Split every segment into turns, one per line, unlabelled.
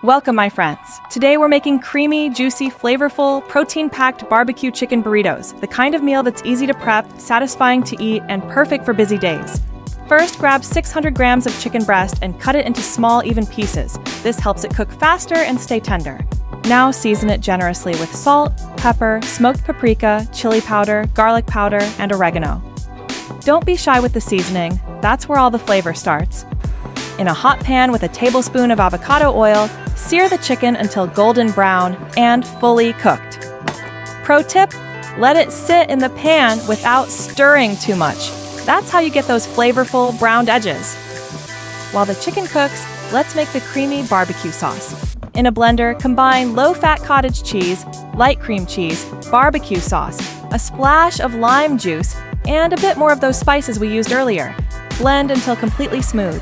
Welcome, my friends. Today we're making creamy, juicy, flavorful, protein-packed barbecue chicken burritos, the kind of meal that's easy to prep, satisfying to eat, and perfect for busy days. First, grab 600 grams of chicken breast and cut it into small, even pieces. This helps it cook faster and stay tender. Now season it generously with salt, pepper, smoked paprika, chili powder, garlic powder, and oregano. Don't be shy with the seasoning. That's where all the flavor starts. In a hot pan with a tablespoon of avocado oil, sear the chicken until golden brown and fully cooked. Pro tip, let it sit in the pan without stirring too much. That's how you get those flavorful browned edges. While the chicken cooks, let's make the creamy barbecue sauce. In a blender, combine low-fat cottage cheese, light cream cheese, barbecue sauce, a splash of lime juice, and a bit more of those spices we used earlier. Blend until completely smooth.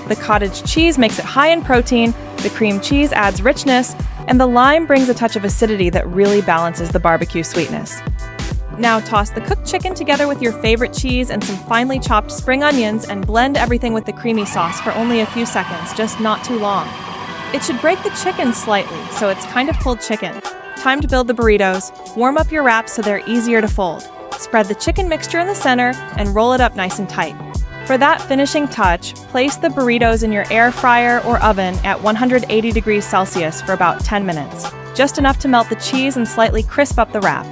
The cottage cheese makes it high in protein, the cream cheese adds richness, and the lime brings a touch of acidity that really balances the barbecue sweetness. Now toss the cooked chicken together with your favorite cheese and some finely chopped spring onions and blend everything with the creamy sauce for only a few seconds, just not too long. It should break the chicken slightly, so it's kind of pulled chicken. Time to build the burritos. Warm up your wraps so they're easier to fold. Spread the chicken mixture in the center and roll it up nice and tight. For that finishing touch, place the burritos in your air fryer or oven at 180 degrees Celsius for about 10 minutes, just enough to melt the cheese and slightly crisp up the wrap.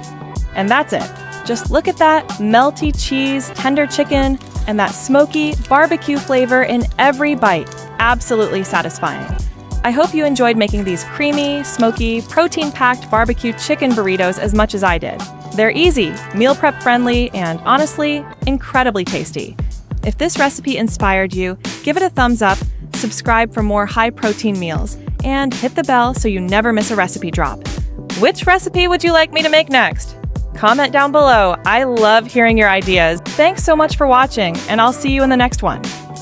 And that's it. Just look at that melty cheese, tender chicken, and that smoky barbecue flavor in every bite. Absolutely satisfying. I hope you enjoyed making these creamy, smoky, protein-packed barbecue chicken burritos as much as I did. They're easy, meal prep friendly, and honestly, incredibly tasty. If this recipe inspired you, give it a thumbs up, subscribe for more high-protein meals, and hit the bell so you never miss a recipe drop. Which recipe would you like me to make next? Comment down below. I love hearing your ideas. Thanks so much for watching, and I'll see you in the next one.